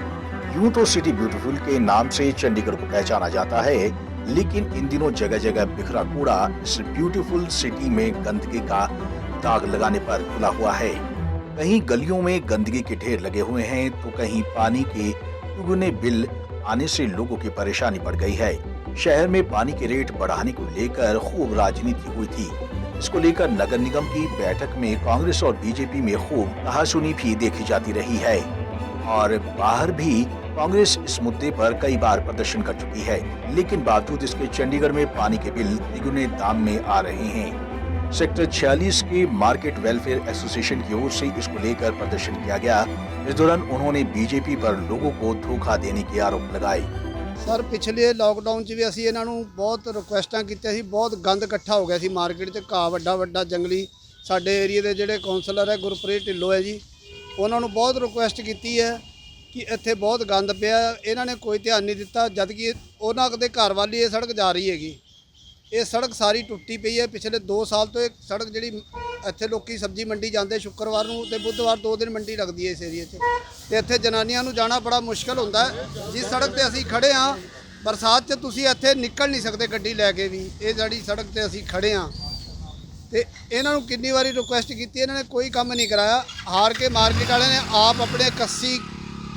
यूं तो सिटी ब्यूटीफुल के नाम से चंडीगढ़ को पहचाना जाता है, लेकिन इन दिनों जगह जगह बिखरा कूड़ा इस ब्यूटीफुल सिटी में गंदगी का दाग लगाने पर खुला हुआ है। कहीं गलियों में गंदगी के ढेर लगे हुए हैं, तो कहीं पानी के दुगने बिल आने से लोगों की परेशानी बढ़ गई है। शहर में पानी के रेट बढ़ाने को लेकर खूब राजनीति हुई थी। इसको लेकर नगर निगम की बैठक में कांग्रेस और बीजेपी में खूब कहासुनी भी देखी जाती रही है, और बाहर भी कांग्रेस इस मुद्दे पर कई बार प्रदर्शन कर चुकी है। लेकिन बावजूद इसके चंडीगढ़ में पानी के बिल तिगुने दाम में आ रहे हैं। सेक्टर 46 के मार्केट वेलफेयर एसोसिएशन की ओर से इसको लेकर प्रदर्शन किया गया। इस दौरान उन्होंने बीजेपी पर लोगों को धोखा देने के आरोप लगाए। सर, पिछले लॉकडाउन 'ਚ ਵੀ ਅਸੀਂ ਇਹਨਾਂ ਨੂੰ ਬਹੁਤ ਰਿਕੁਐਸਟਾਂ ਕੀਤੀਆਂ ਸੀ। ਬਹੁਤ ਗੰਦ ਇਕੱਠਾ ਹੋ ਗਿਆ ਸੀ ਮਾਰਕੀਟ 'ਚ, ਘਾਹ ਵੱਡਾ ਵੱਡਾ ਜੰਗਲੀ। ਸਾਡੇ ਏਰੀਏ ਦੇ ਜਿਹੜੇ ਕਾਉਂਸਲਰ ਹੈ ਗੁਰਪ੍ਰੀਤ ਢਿੱਲੋਂ ਹੈ ਜੀ, ਉਹਨਾਂ ਨੂੰ ਬਹੁਤ ਰਿਕੁਐਸਟ ਕੀਤੀ ਹੈ ਕਿ ਇੱਥੇ ਬਹੁਤ ਗੰਦ ਪਿਆ। ਇਹਨਾਂ ਨੇ ਕੋਈ ਧਿਆਨ ਨਹੀਂ ਦਿੱਤਾ, ਜਦ ਕਿ ਉਹਨਾਂ ਦੇ ਘਰ ਵੱਲ ਹੀ ਇਹ ਸੜਕ ਜਾ ਰਹੀ ਹੈਗੀ। ਇਹ ਸੜਕ ਸਾਰੀ ਟੁੱਟੀ ਪਈ ਹੈ। ਪਿਛਲੇ 2 ਸਾਲ ਤੋਂ ਇਹ ਸੜਕ ਜਿਹੜੀ ਇੱਥੇ ਲੋਕੀ ਸਬਜ਼ੀ ਮੰਡੀ ਜਾਂਦੇ ਸ਼ੁੱਕਰਵਾਰ ਨੂੰ ਤੇ ਬੁੱਧਵਾਰ 2 ਦਿਨ ਮੰਡੀ ਲੱਗਦੀ ਹੈ ਇਸ ਏਰੀਏ 'ਚ, ਤੇ ਇੱਥੇ ਜਨਾਨੀਆਂ ਨੂੰ ਜਾਣਾ ਬੜਾ ਮੁਸ਼ਕਲ ਹੁੰਦਾ ਹੈ। ਜਿਸ ਸੜਕ ਤੇ ਅਸੀਂ ਖੜੇ ਹਾਂ, ਬਰਸਾਤ 'ਚ ਤੁਸੀਂ ਇੱਥੇ ਨਿਕਲ ਨਹੀਂ ਸਕਦੇ ਗੱਡੀ ਲੈ ਕੇ ਵੀ। ਇਹ ਜਿਹੜੀ ਸੜਕ ਤੇ ਅਸੀਂ ਖੜੇ ਹਾਂ, ਤੇ ਇਹਨਾਂ ਨੂੰ ਕਿੰਨੀ ਵਾਰੀ ਰਿਕੁਐਸਟ ਕੀਤੀ, ਇਹਨਾਂ ਨੇ ਕੋਈ ਕੰਮ ਨਹੀਂ ਕਰਾਇਆ। ਹਾਰ ਕੇ ਮਾਰਕੀਟ ਵਾਲਿਆਂ ਨੇ ਆਪ ਆਪਣੇ 81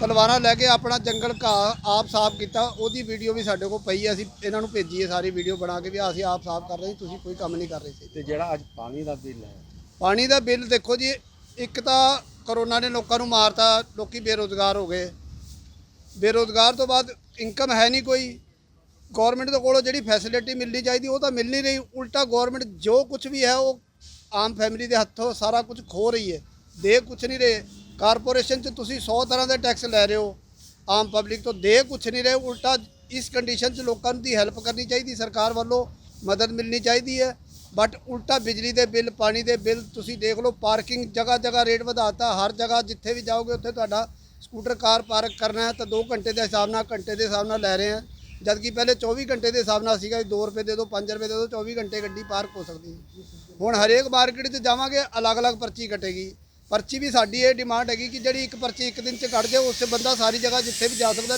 ਤਲਵਾਰਾਂ ਲੈ ਕੇ ਆਪਣਾ ਜੰਗਲ ਘਾਹ ਆਪ ਸਾਫ਼ ਕੀਤਾ। ਉਹਦੀ ਵੀਡੀਓ ਵੀ ਸਾਡੇ ਕੋਲ ਪਈ ਹੈ, ਅਸੀਂ ਇਹਨਾਂ ਨੂੰ ਭੇਜੀ ਹੈ ਸਾਰੀ ਵੀਡੀਓ ਬਣਾ ਕੇ ਵੀ ਅਸੀਂ ਆਪ ਸਾਫ਼ ਕਰ ਰਹੇ ਸੀ, ਤੁਸੀਂ ਕੋਈ ਕੰਮ ਨਹੀਂ ਕਰ ਰਹੇ ਸੀ। ਤੇ ਜਿਹੜਾ ਅੱਜ ਪਾਣੀ ਦਾ ਬਿੱਲ ਹੈ, ਪਾਣੀ ਦਾ ਬਿੱਲ ਦੇਖੋ ਜੀ, ਇੱਕ ਤਾਂ ਕਰੋਨਾ ਨੇ ਲੋਕਾਂ ਨੂੰ ਮਾਰਤਾ, ਲੋਕੀ ਬੇਰੁਜ਼ਗਾਰ ਹੋ ਗਏ। ਬੇਰੁਜ਼ਗਾਰ ਤੋਂ ਬਾਅਦ ਇਨਕਮ ਹੈ ਨਹੀਂ ਕੋਈ। ਗੌਰਮੈਂਟ ਦੇ ਕੋਲੋਂ ਜਿਹੜੀ ਫੈਸਿਲਿਟੀ ਮਿਲਣੀ ਚਾਹੀਦੀ ਉਹ ਤਾਂ ਮਿਲ ਨਹੀਂ ਰਹੀ। ਉਲਟਾ ਗੌਰਮੈਂਟ ਜੋ ਕੁਝ ਵੀ ਹੈ ਉਹ ਆਮ ਫੈਮਿਲੀ ਦੇ ਹੱਥੋਂ ਸਾਰਾ ਕੁਝ ਖੋ ਰਹੀ ਹੈ, ਦੇ ਕੁਝ ਨਹੀਂ ਰਹੇ। ਕਾਰਪੋਰੇਸ਼ਨ 'ਚ ਤੁਸੀਂ 100 ਤਰ੍ਹਾਂ ਦੇ ਟੈਕਸ ਲੈ ਰਹੇ ਹੋ, ਆਮ ਪਬਲਿਕ ਤੋਂ ਦੇ ਕੁਝ ਨਹੀਂ ਰਹੇ। ਉਲਟਾ ਇਸ ਕੰਡੀਸ਼ਨ 'ਚ ਲੋਕਾਂ ਦੀ ਹੈਲਪ ਕਰਨੀ ਚਾਹੀਦੀ, ਸਰਕਾਰ ਵੱਲੋਂ ਮਦਦ ਮਿਲਣੀ ਚਾਹੀਦੀ ਹੈ। ਬਟ ਉਲਟਾ ਬਿਜਲੀ ਦੇ ਬਿੱਲ, ਪਾਣੀ ਦੇ ਬਿੱਲ ਤੁਸੀਂ ਦੇਖ ਲਓ। ਪਾਰਕਿੰਗ ਜਗ੍ਹਾ ਜਗ੍ਹਾ ਰੇਟ ਵਧਾਤਾ। ਹਰ ਜਗ੍ਹਾ ਜਿੱਥੇ ਵੀ ਜਾਓਗੇ ਉੱਥੇ ਤੁਹਾਡਾ ਸਕੂਟਰ ਕਾਰ ਪਾਰਕ ਕਰਨਾ ਹੈ ਤਾਂ 2 ਘੰਟੇ ਦੇ ਹਿਸਾਬ ਨਾਲ, ਘੰਟੇ ਦੇ ਹਿਸਾਬ ਨਾਲ ਲੈ ਰਹੇ ਹਨ। ਜਦਕਿ ਪਹਿਲੇ 24 ਘੰਟੇ ਦੇ ਹਿਸਾਬ ਨਾਲ ਸੀਗਾ, 2 ਰੁਪਏ ਦੇ ਦਿਓ, 5 ਰੁਪਏ ਦੇ ਦਿਓ, 24 ਘੰਟੇ ਗੱਡੀ ਪਾਰਕ ਹੋ ਸਕਦੀ ਹੈ। ਹੁਣ ਹਰੇਕ ਮਾਰਕੀਟ 'ਚ ਜਾਵਾਂਗੇ ਅਲੱਗ-ਅਲੱਗ ਪਰਚੀ ਕੱਟੇਗੀ। ਪਰਚੀ ਵੀ ਸਾਡੀ ਇਹ ਡਿਮਾਂਡ ਹੈਗੀ ਕਿ ਜਿਹੜੀ ਇੱਕ ਪਰਚੀ ਇੱਕ ਦਿਨ 'ਚ ਕੱਟ ਜਾਏ, ਉਸ 'ਤੇ ਬੰਦਾ ਸਾਰੀ ਜਗ੍ਹਾ ਜਿੱਥੇ ਵੀ ਜਾ ਸਕਦਾ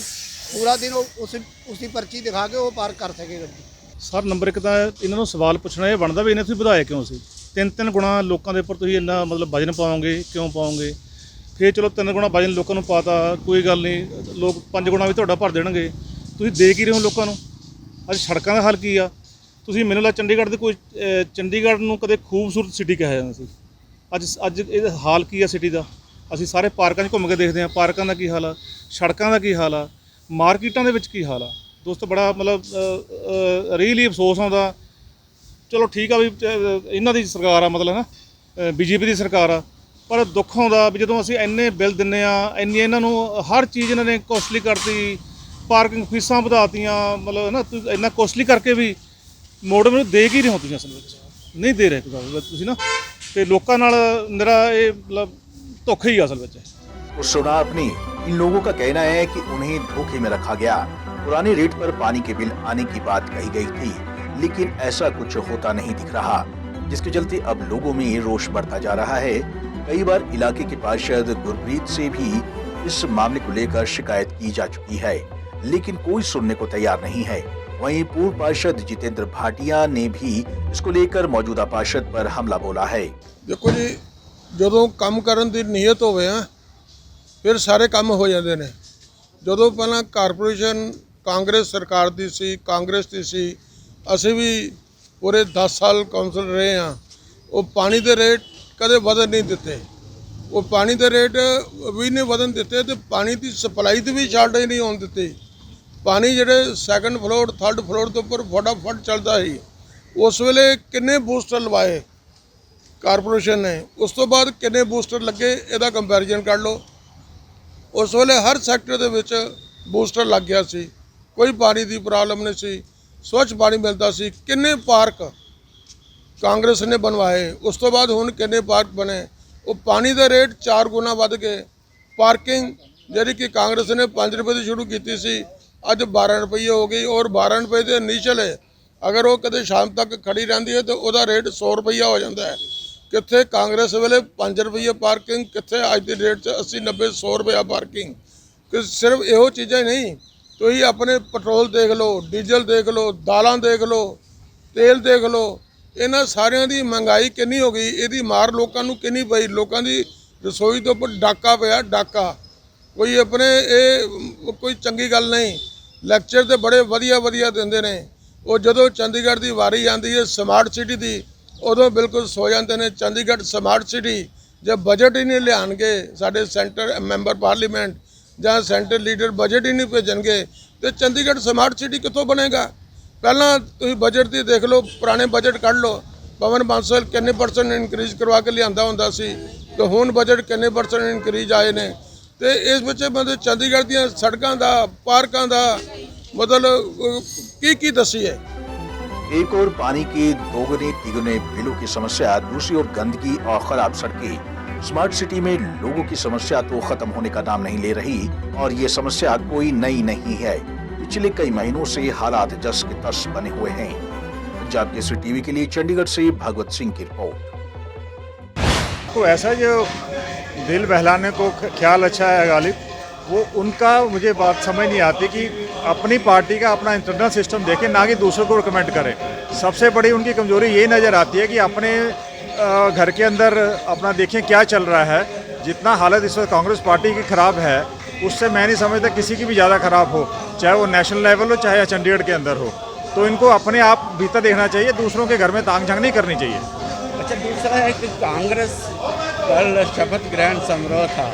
ਪੂਰਾ ਦਿਨ ਉਸੀ ਪਰਚੀ ਦਿਖਾ ਕੇ ਉਹ ਪਾਰਕ ਕਰ ਸਕੇ ਗੱਡੀ। ਸਰ ਨੰਬਰ 1 ਤਾਂ ਇਹਨਾਂ ਨੂੰ ਸਵਾਲ ਪੁੱਛਣਾ ਇਹ ਬਣਦਾ ਵੀ ਇਹਨੇ ਤੁਸੀਂ ਵਧਾਇਆ ਕਿਉਂ ਸੀ? 3 ਗੁਣਾ ਲੋਕਾਂ ਦੇ ਉੱਪਰ ਤੁਸੀਂ ਇੰਨਾ ਮਤਲਬ ਵਜਨ ਪਾਓਗੇ, ਕਿਉਂ ਪਾਓਗੇ? ਫਿਰ ਚਲੋ 3 ਗੁਣਾ ਵਜਨ ਲੋਕਾਂ ਨੂੰ ਪਾਤਾ, ਕੋਈ ਗੱਲ ਨਹੀਂ, ਲੋਕ 5 ਗੁਣਾ ਵੀ ਤੁਹਾਡਾ ਭਰ ਦੇਣਗੇ। ਤੁਸੀਂ ਦੇ ਕੀ ਰਹੇ ਹੋ ਲੋਕਾਂ ਨੂੰ? ਅੱਜ ਸੜਕਾਂ ਦਾ ਹਾਲ ਕੀ ਆ? ਤੁਸੀਂ ਮੈਨੂੰ ਲੱਗਦਾ ਚੰਡੀਗੜ੍ਹ ਦੇ ਕੋਈ ਚੰਡੀਗੜ੍ਹ ਨੂੰ ਕਦੇ ਖੂਬਸੂਰਤ ਸਿਟੀ ਕਿਹਾ ਜਾਂਦਾ ਸੀ। ਅੱਜ ਇਹਦਾ ਹਾਲ ਕੀ ਆ ਸਿਟੀ ਦਾ? ਅਸੀਂ ਸਾਰੇ ਪਾਰਕਾਂ 'ਚ ਘੁੰਮ ਕੇ ਦੇਖਦੇ ਹਾਂ, ਪਾਰਕਾਂ ਦਾ ਕੀ ਹਾਲ ਆ, ਸੜਕਾਂ ਦਾ ਕੀ ਹਾਲ ਆ, ਮਾਰਕੀਟਾਂ ਦੇ ਵਿੱਚ ਕੀ ਹਾਲ ਆ। ਦੋਸਤੋ ਬੜਾ ਮਤਲਬ ਰੀਅਲੀ ਅਫਸੋਸ ਆਉਂਦਾ। ਚਲੋ ਠੀਕ ਆ ਵੀ ਇਹਨਾਂ ਦੀ ਸਰਕਾਰ ਆ, ਮਤਲਬ ਨਾ ਬੀਜੇਪੀ ਦੀ ਸਰਕਾਰ ਆ, ਪਰ ਦੁੱਖ ਆਉਂਦਾ ਵੀ ਜਦੋਂ ਅਸੀਂ ਇੰਨੇ ਬਿੱਲ ਦਿੰਦੇ ਆ, ਇੰਨੀ ਇਹਨਾਂ ਨੂੰ ਹਰ ਚੀਜ਼ ਇਹਨਾਂ ਨੇ ਕੋਸਟਲੀ ਕਰਤੀ, ਪਾਰਕਿੰਗ ਫੀਸਾਂ ਵਧਾਤੀਆਂ, ਮਤਲਬ ਨਾ ਇੰਨਾ ਕੋਸਟਲੀ ਕਰਕੇ ਵੀ ਮੋੜ ਮੈਨੂੰ ਦੇ ਕੀ ਰਹੇ ਹੋ ਤੁਸੀਂ? ਅਸਲ ਵਿੱਚ ਨਹੀਂ ਦੇ ਰਹੇ ਤੁਸੀਂ ਨਾ, ਤੇ ਲੋਕਾਂ ਨਾਲ ਮੇਰਾ ਇਹ ਮਤਲਬ ਧੋਖਾ ही असल में। तो सुना आपने, इन लोगों का कहना है कि उन्हें धोखे में रखा गया। पुराने रेट पर पानी के बिल आने की बात कही गई थी, लेकिन ऐसा कुछ होता नहीं दिख रहा, जिसके चलते अब लोगों में रोष बढ़ता जा रहा है। कई बार इलाके के पार्षद गुरप्रीत से भी इस मामले को लेकर शिकायत की जा चुकी है, लेकिन कोई सुनने को तैयार नहीं है। वहीं पूर्व पार्षद जितेंद्र भाटिया ने भी इसको लेकर मौजूदा पार्षद पर हमला बोला है। देखो जी, ਜਦੋਂ ਕੰਮ ਕਰਨ ਦੀ ਨੀਅਤ ਹੋਵੇ ਆ ਫਿਰ ਸਾਰੇ ਕੰਮ ਹੋ ਜਾਂਦੇ ਨੇ। ਜਦੋਂ ਪਹਿਲਾਂ ਕਾਰਪੋਰੇਸ਼ਨ ਕਾਂਗਰਸ ਸਰਕਾਰ ਦੀ ਸੀ, ਕਾਂਗਰਸ ਦੀ ਸੀ, ਅਸੀਂ ਵੀ ਪੂਰੇ 10 ਸਾਲ ਕੌਂਸਲ ਰਹੇ ਆ। ਉਹ ਪਾਣੀ ਦੇ ਰੇਟ ਕਦੇ ਵਧਣ ਨਹੀਂ ਦਿੱਤੇ, ਉਹ ਪਾਣੀ ਦੇ ਰੇਟ ਵੀ ਨਹੀਂ ਵਧਣ ਦਿੱਤੇ ਤੇ ਪਾਣੀ ਦੀ ਸਪਲਾਈ ਤੇ ਵੀ ਸ਼ਾਰਟੇਜ ਨਹੀਂ ਹੋਣ ਦਿੱਤੀ। ਪਾਣੀ ਜਿਹੜੇ ਸੈਕੰਡ ਫਲੋਰ, ਥਰਡ ਫਲੋਰ ਦੇ ਉੱਪਰ ਫਟਾਫਟ ਚੱਲਦਾ ਸੀ। ਉਸ ਵੇਲੇ ਕਿੰਨੇ ਬੂਸਟਰ ਲਵਾਏ ਕਾਰਪੋਰੇਸ਼ਨ ਨੇ, ਉਸ ਤੋਂ ਬਾਅਦ ਕਿੰਨੇ ਬੂਸਟਰ ਲੱਗੇ ਇਹਦਾ ਕੰਪੈਰੀਜ਼ਨ ਕਰ ਲਓ। ਉਸ ਵੇਲੇ ਹਰ ਸੈਕਟਰ ਦੇ ਵਿੱਚ ਬੂਸਟਰ ਲੱਗ ਗਿਆ ਸੀ, ਕੋਈ ਪਾਣੀ ਦੀ ਪ੍ਰੋਬਲਮ ਨਹੀਂ ਸੀ, ਸਵੱਛ ਪਾਣੀ ਮਿਲਦਾ ਸੀ। ਕਿੰਨੇ ਪਾਰਕ ਕਾਂਗਰਸ ਨੇ ਬਣਵਾਏ, ਉਸ ਤੋਂ ਬਾਅਦ ਹੁਣ ਕਿੰਨੇ ਪਾਰਕ ਬਣੇ। ਉਹ ਪਾਣੀ ਦਾ ਰੇਟ 4 ਗੁਣਾ ਵੱਧ ਗਏ। ਪਾਰਕਿੰਗ ਜਿਹੜੀ ਕਿ ਕਾਂਗਰਸ ਨੇ 5 ਰੁਪਏ ਦੀ ਸ਼ੁਰੂ ਕੀਤੀ ਸੀ, ਅੱਜ 12 ਰੁਪਏ ਹੋ ਗਈ, ਔਰ 12 ਰੁਪਏ ਦੇ ਇਨੀਸ਼ੀਅਲ ਹੈ। ਅਗਰ ਉਹ ਕਦੇ ਸ਼ਾਮ ਤੱਕ ਖੜੀ ਰਹਿੰਦੀ ਹੈ ਤਾਂ ਉਹਦਾ ਰੇਟ 100 ਰੁਪਈਆ ਹੋ ਜਾਂਦਾ ਹੈ। ਕਿੱਥੇ ਕਾਂਗਰਸ ਵੇਲੇ 5 ਰੁਪਏ ਪਾਰਕਿੰਗ, ਕਿੱਥੇ ਅੱਜ ਦੀ ਡੇਟ 'ਚ 80, 90, 100 ਰੁਪਇਆ ਪਾਰਕਿੰਗ। ਕਿ ਸਿਰਫ ਇਹੋ ਚੀਜ਼ਾਂ ਹੀ ਨਹੀਂ, ਤੁਸੀਂ ਆਪਣੇ ਪੈਟਰੋਲ ਦੇਖ ਲਓ, ਡੀਜ਼ਲ ਦੇਖ ਲਓ, ਦਾਲਾਂ ਦੇਖ ਲਓ, ਤੇਲ ਦੇਖ ਲਓ, ਇਹਨਾਂ ਸਾਰਿਆਂ ਦੀ ਮਹਿੰਗਾਈ ਕਿੰਨੀ ਹੋ ਗਈ, ਇਹਦੀ ਮਾਰ ਲੋਕਾਂ ਨੂੰ ਕਿੰਨੀ ਪਈ। ਲੋਕਾਂ ਦੀ ਰਸੋਈ ਦੇ ਉੱਪਰ ਡਾਕਾ ਪਿਆ, ਡਾਕਾ। ਕੋਈ ਆਪਣੇ ਇਹ ਕੋਈ ਚੰਗੀ ਗੱਲ ਨਹੀਂ। ਲੈਕਚਰ ਤੇ ਬੜੇ ਵਧੀਆ ਦਿੰਦੇ ਨੇ। ਉਹ ਜਦੋਂ ਚੰਡੀਗੜ੍ਹ ਦੀ ਵਾਰੀ ਆਉਂਦੀ ਹੈ ਸਮਾਰਟ ਸਿਟੀ ਦੀ, ਉਦੋਂ ਬਿਲਕੁਲ ਸੋ ਜਾਂਦੇ ਨੇ। ਚੰਡੀਗੜ੍ਹ ਸਮਾਰਟ ਸਿਟੀ ਜੇ ਬਜਟ ਹੀ ਨਹੀਂ ਲਿਆਉਣਗੇ, ਸਾਡੇ ਸੈਂਟਰ ਮੈਂਬਰ ਪਾਰਲੀਮੈਂਟ ਜਾਂ ਸੈਂਟਰ ਲੀਡਰ ਬਜਟ ਹੀ ਨਹੀਂ ਭੇਜਣਗੇ ਤੇ ਚੰਡੀਗੜ੍ਹ ਸਮਾਰਟ ਸਿਟੀ ਕਿੱਥੋਂ ਬਣੇਗਾ? ਪਹਿਲਾਂ ਤੁਸੀਂ ਬਜਟ ਦੀ ਦੇਖ ਲਓ, ਪੁਰਾਣੇ ਬਜਟ ਕੱਢ ਲਓ। ਪਵਨ ਬਾਂਸਲ ਕਿੰਨੇ % ਇਨਕਰੀਜ਼ ਕਰਵਾ ਕੇ ਲਿਆਂਦਾ ਹੁੰਦਾ ਸੀ ਤੇ ਹੁਣ ਬਜਟ ਕਿੰਨੇ % ਇਨਕਰੀਜ਼ ਆਏ ਨੇ। ਤੇ ਇਸ ਵਿੱਚ ਮਤਲਬ ਚੰਡੀਗੜ੍ਹ ਦੀਆਂ ਸੜਕਾਂ ਦਾ, ਪਾਰਕਾਂ ਦਾ मतलब की दसी है। एक और पानी के दोगुने तिगुने बिलों की समस्या, दूसरी ओर गंदगी और खराब सड़कें। स्मार्ट सिटी में लोगों की समस्या तो खत्म होने का नाम नहीं ले रही, और ये समस्या कोई नई नहीं है। पिछले कई महीनों से हालात जस के तस बने हुए हैं। पंजाब केसरी टीवी के लिए चंडीगढ़ से भगवत सिंह की रिपोर्ट। तो ऐसा जो दिल बहलाने को ख्याल अच्छा है गालिब, वो उनका मुझे बात समझ नहीं आती कि अपनी पार्टी का अपना इंटरनल सिस्टम देखें, ना कि दूसरों को रिकमेंड करें। सबसे बड़ी उनकी कमजोरी ये नज़र आती है कि अपने घर के अंदर अपना देखें क्या चल रहा है। जितना हालत इस वक्त कांग्रेस पार्टी की ख़राब है उससे मैं नहीं समझता किसी की भी ज़्यादा ख़राब हो, चाहे वो नेशनल लेवल हो चाहे चंडीगढ़ के अंदर हो। तो इनको अपने आप भीतर देखना चाहिए, दूसरों के घर में तांग झांग नहीं करनी चाहिए। अच्छा, दूसरा है कि कांग्रेस कल शपथ ग्रहण समारोह था,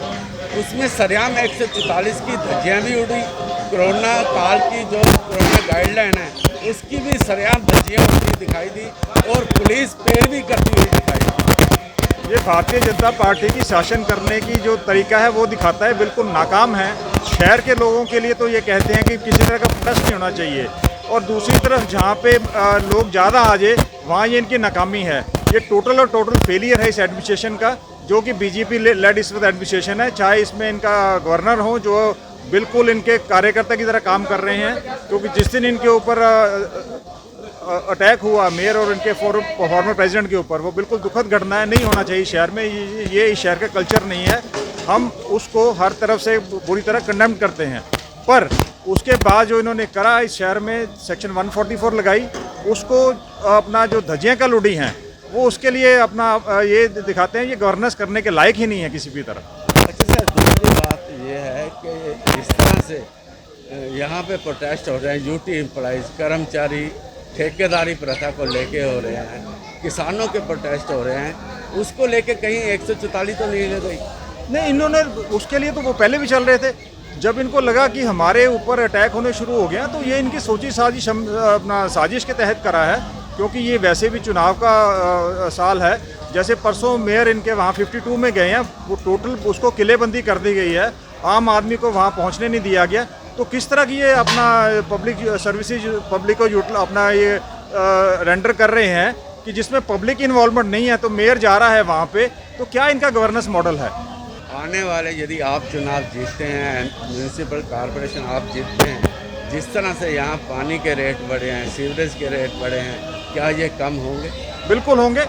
उसमें सरेआम 144 की धज्जियाँ भी उड़ी। कोरोना काल की जो कोरोना गाइडलाइन है उसकी भी सरेआम धज्जियाँ उड़ती दिखाई दी और पुलिस पैरवी करती हुई दिखाई दी। ये भारतीय जनता पार्टी की शासन करने की जो तरीका है वो दिखाता है, बिल्कुल नाकाम है। शहर के लोगों के लिए तो ये कहते हैं कि किसी तरह का प्रोटेस्ट नहीं होना चाहिए, और दूसरी तरफ जहाँ पे लोग ज़्यादा आ जाए वहाँ ये इनकी नाकामी है। ये टोटल और टोटल फेलियर है इस एडमिनिस्ट्रेशन का, जो कि बीजेपी लेड इस वक्त एडमिनिस्ट्रेशन है। चाहे इसमें इनका गवर्नर हो जो बिल्कुल इनके कार्यकर्ता की तरह काम कर रहे हैं, क्योंकि जिस दिन इनके ऊपर अटैक हुआ मेयर और इनके फॉर्मर प्रेसिडेंट के ऊपर, वो बिल्कुल दुखद घटना है, नहीं होना चाहिए शहर में। ये इस शहर का कल्चर नहीं है, हम उसको हर तरफ से बुरी तरह कंडेम करते हैं। पर उसके बाद जो इन्होंने करा इस शहर में सेक्शन 144 लगाई, उसको अपना जो धज्जियाँ कल उड़ी हैं वो उसके लिए अपना ये दिखाते हैं ये गवर्नेंस करने के लायक ही नहीं है किसी भी तरह। अच्छा सर, दूसरी बात ये है कि जिस तरह से यहाँ पे प्रोटेस्ट हो रहे हैं, यूटी एम्प्लॉइज कर्मचारी ठेकेदारी प्रथा को लेके हो रहे हैं, किसानों के प्रोटेस्ट हो रहे हैं, उसको लेके कहीं 144 तो नहीं ले गई? नहीं, इन्होंने उसके लिए तो वो पहले भी चल रहे थे। जब इनको लगा कि हमारे ऊपर अटैक होने शुरू हो गया तो ये इनकी सोची साजिश अपना साजिश के तहत करा है, क्योंकि ये वैसे भी चुनाव का साल है। जैसे परसों मेयर इनके वहाँ 52 में गए हैं, वो टोटल उसको किलेबंदी कर दी गई है, आम आदमी को वहाँ पहुँचने नहीं दिया गया। तो किस तरह की ये अपना पब्लिक सर्विसेज पब्लिक को अपना ये रेंडर कर रहे हैं कि जिसमें पब्लिक इन्वॉल्वमेंट नहीं है। तो मेयर जा रहा है वहाँ पे, तो क्या इनका गवर्नेंस मॉडल है? आने वाले यदि आप चुनाव जीतते हैं, म्यूनिसिपल कॉरपोरेशन आप जीतते हैं, जिस तरह से यहाँ पानी के रेट बढ़े हैं, सीवरेज के रेट बढ़े हैं, क्या ये कम होंगे? बिल्कुल होंगे।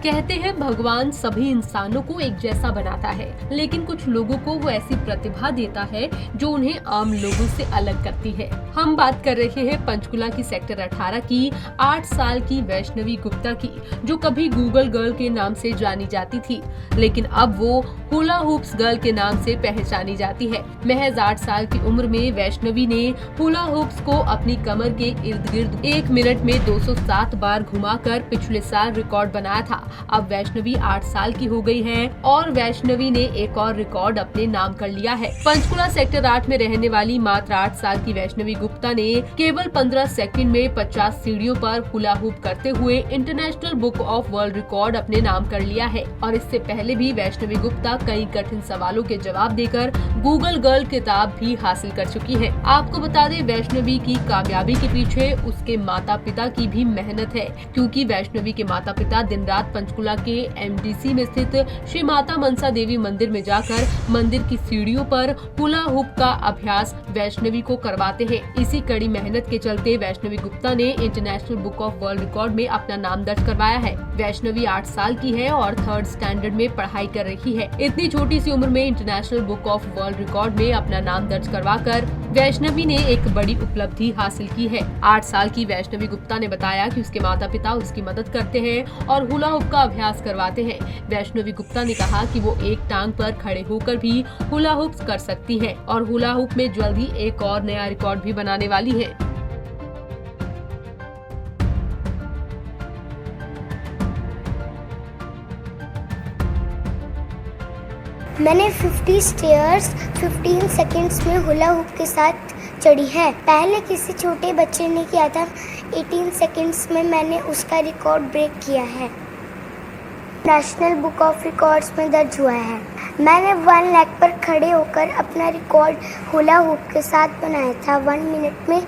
कहते हैं भगवान सभी इंसानों को एक जैसा बनाता है, लेकिन कुछ लोगों को वो ऐसी प्रतिभा देता है जो उन्हें आम लोगों से अलग करती है। हम बात कर रहे हैं पंचकुला की सेक्टर 18 की 8 साल की वैष्णवी गुप्ता की, जो कभी गूगल गर्ल के नाम से जानी जाती थी, लेकिन अब वो हुला हुप्स गर्ल के नाम से पहचानी जाती है। महज 8 साल की उम्र में वैष्णवी ने हुला हुप्स को अपनी कमर के इर्द गिर्द 1 मिनट में 207 बार घुमाकर पिछले साल रिकॉर्ड बनाया था। अब वैष्णवी 8 साल की हो गई है और वैष्णवी ने एक और रिकॉर्ड अपने नाम कर लिया है। पंचकुला सेक्टर 8 में रहने वाली मात्र 8 साल की वैष्णवी गुप्ता ने केवल 15 सेकंड में 50 सीढ़ियों पर हुला हुप करते हुए international book of world record अपने नाम कर लिया है। और इससे पहले भी वैष्णवी गुप्ता कई कठिन सवालों के जवाब देकर गूगल गर्ल खिताब भी हासिल कर चुकी है। आपको बता दें, वैष्णवी की कामयाबी के पीछे उसके माता पिता की भी मेहनत है, क्योंकि वैष्णवी के माता पिता दिन रात पंचकुला के एमडीसी में स्थित श्री माता मनसा देवी मंदिर में जाकर मंदिर की सीढ़ियों पर हुला हुप का अभ्यास वैष्णवी को करवाते हैं। इसी कड़ी मेहनत के चलते वैष्णवी गुप्ता ने international book of world record में अपना नाम दर्ज करवाया है। वैष्णवी 8 साल की है और 3rd स्टैंडर्ड में पढ़ाई कर रही है। इतनी छोटी सी उम्र में international book of world record में अपना नाम दर्ज करवाकर वैष्णवी ने एक बड़ी उपलब्धि हासिल की है। 8 साल की वैष्णवी गुप्ता ने बताया कि उसके माता पिता उसकी मदद करते हैं और हुला हुप का अभ्यास करवाते हैं। वैष्णवी गुप्ता ने कहा कि वो एक टांग पर खड़े होकर भी हुला हुप कर सकती हैं और हुला हुप में जल्द ही एक और नया रिकॉर्ड भी बनाने वाली है। मैंने 50 स्टेयर्स 15 सेकंड्स में हुला हुप के साथ चढ़ी है। पहले किसी छोटे बच्चे ने किया था। 18 सेकंड्स में मैंने उसका रिकॉर्ड ब्रेक किया है। नेशनल बुक ऑफ रिकॉर्ड्स में दर्ज हुआ है। मैंने 1 लेग पर खड़े होकर अपना रिकॉर्ड हुला हुप के साथ बनाया था। 1 मिनट में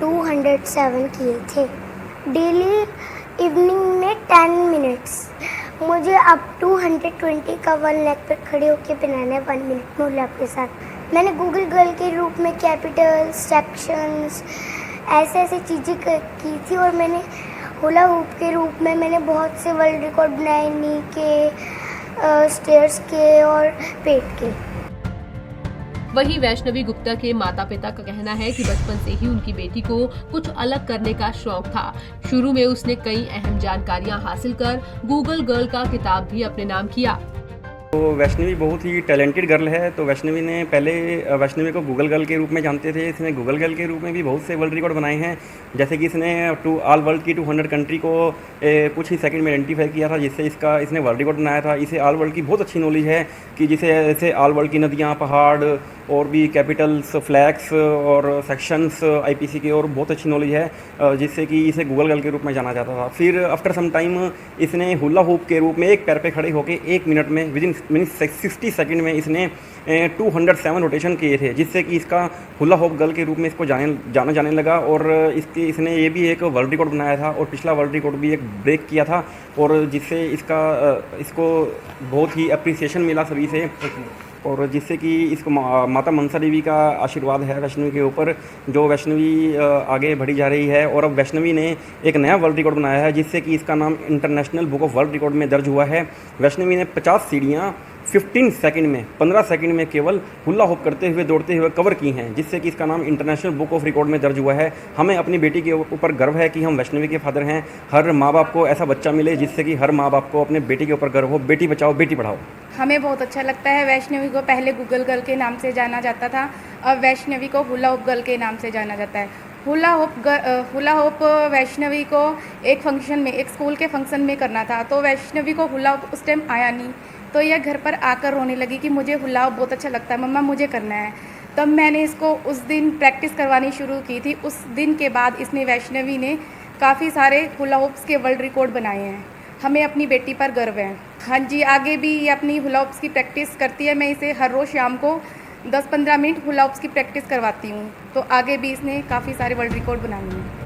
207 किए थे। डेली इवनिंग में 10 मिनट्स। मुझे अब 220 का 1 लेग पर खड़े होकर बनाना है 1 मिनट में हुला हुप के साथ। मैंने गूगल गर्ल के रूप में कैपिटल्स, सेक्शंस, ऐसे चीज़ें की थी और मैंने हुला हुप के रूप में मैंने बहुत से वर्ल्ड रिकॉर्ड बनाए, नी के, स्टेयर्स के और पेट के। वहीं वैष्णवी गुप्ता के माता पिता का कहना है कि बचपन से ही उनकी बेटी को कुछ अलग करने का शौक था। शुरू में उसने कई अहम जानकारियां हासिल कर गूगल गर्ल का खिताब भी अपने नाम किया। तो वैष्णवी बहुत ही टैलेंटेड गर्ल है। तो वैष्णवी ने पहले वैष्णवी को गूगल गर्ल के रूप में जानते थे। इसने गूगल गर्ल के रूप में भी बहुत से वर्ल्ड रिकॉर्ड बनाए हैं, जैसे कि इसने ऑल वर्ल्ड की 200 कंट्री को कुछ ही सेकंड में आइडेंटिफाई किया था, जिससे इसने वर्ल्ड रिकॉर्ड बनाया था। इसे ऑल वर्ल्ड की बहुत अच्छी नॉलेज है कि जैसे ऑल वर्ल्ड की नदियाँ, पहाड़ और भी कैपिटल्स, फ्लैग्स और सेक्शंस IPC के और बहुत अच्छी नॉलेज है, जिससे कि इसे गूगल गर्ल के रूप में जाना जाता था। फिर आफ्टर सम टाइम इसने हुला हूप के रूप में एक पैर पे खड़े होकर 1 मिनट में विदिन 60 सेकंड में इसने 207 रोटेशन किए थे, जिससे कि इसका हुला हूप गर्ल के रूप में इसको जाना जाने लगा। और इसने ये भी एक वर्ल्ड रिकॉर्ड बनाया था और पिछला वर्ल्ड रिकॉर्ड भी एक ब्रेक किया था, और जिससे इसको बहुत ही अप्रिसिएशन मिला सभी से, और जिससे कि इसको माता मनसा देवी का आशीर्वाद है वैष्णवी के ऊपर, जो वैष्णवी आगे बढ़ी जा रही है। और अब वैष्णवी ने एक नया वर्ल्ड रिकॉर्ड बनाया है, जिससे कि इसका नाम international book of world record में दर्ज हुआ है। वैष्णवी ने 50 सीढ़ियाँ 15 सेकंड में 15 सेकंड में केवल हुला हॉप करते हुए दौड़ते हुए कवर की हैं, जिससे कि इसका नाम इंटरनेशनल बुक ऑफ रिकॉर्ड में दर्ज हुआ है। हमें अपनी बेटी के ऊपर गर्व है कि हम वैष्णवी के फादर हैं। हर माँ बाप को ऐसा बच्चा मिले जिससे कि हर माँ बाप को अपने बेटी के ऊपर गर्व हो। बेटी बचाओ, बेटी पढ़ाओ। हमें बहुत अच्छा लगता है। वैष्णवी को पहले गूगल गर्ल के नाम से जाना जाता था, अब वैष्णवी को हुला हॉप गर्ल के नाम से जाना जाता है। हुला हॉप वैष्णवी को एक फंक्शन में, एक स्कूल के फंक्शन में करना था, तो वैष्णवी को हुला हॉप उस टाइम आया नहीं, तो यह घर पर आकर रोने लगी कि मुझे हुला हॉप बहुत अच्छा लगता है, मम्मा मुझे करना है। तब मैंने इसको उस दिन प्रैक्टिस करवानी शुरू की थी। उस दिन के बाद वैष्णवी ने काफ़ी सारे हुला हॉप्स के वर्ल्ड रिकॉर्ड बनाए हैं। हमें अपनी बेटी पर गर्व है। हाँ जी, आगे भी ये अपनी हुला हॉप्स की प्रैक्टिस करती है। मैं इसे हर रोज़ शाम को 10-15 मिनट हुला हॉप्स की प्रैक्टिस करवाती हूँ, तो आगे भी इसने काफ़ी सारे वर्ल्ड रिकॉर्ड बनाने हैं।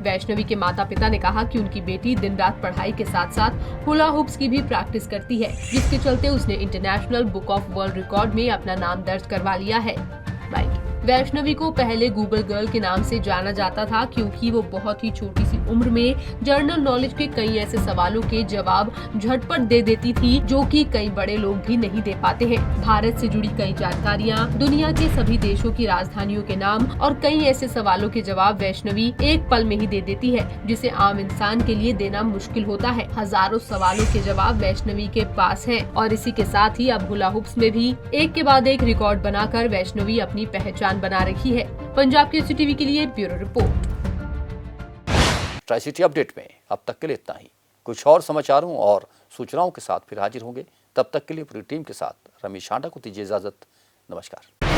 वैष्णवी के माता पिता ने कहा कि उनकी बेटी दिन रात पढ़ाई के साथ साथ हुला हूप्स की भी प्रैक्टिस करती है, जिसके चलते उसने international book of world record में अपना नाम दर्ज करवा लिया है। वैष्णवी को पहले गूगल गर्ल के नाम से जाना जाता था, क्योंकि वो बहुत ही छोटी सी उम्र में जनरल नॉलेज के कई ऐसे सवालों के जवाब झटपट दे देती थी, जो कि कई बड़े लोग भी नहीं दे पाते हैं। भारत से जुड़ी कई जानकारियाँ, दुनिया के सभी देशों की राजधानियों के नाम और कई ऐसे सवालों के जवाब वैष्णवी एक पल में ही दे देती है, जिसे आम इंसान के लिए देना मुश्किल होता है। हजारों सवालों के जवाब वैष्णवी के पास है, और इसी के साथ ही अब हुला हूप्स में भी एक के बाद एक रिकॉर्ड बनाकर वैष्णवी अपनी पहचान बना रखी है। पंजाब केसरी टीवी के लिए bureau report. Tri city update में अब तक के लिए इतना ही। कुछ और समाचारों और सूचनाओं के साथ फिर हाजिर होंगे। तब तक के लिए पूरी टीम के साथ रमेश हांडा को दीजिए इजाजत। नमस्कार।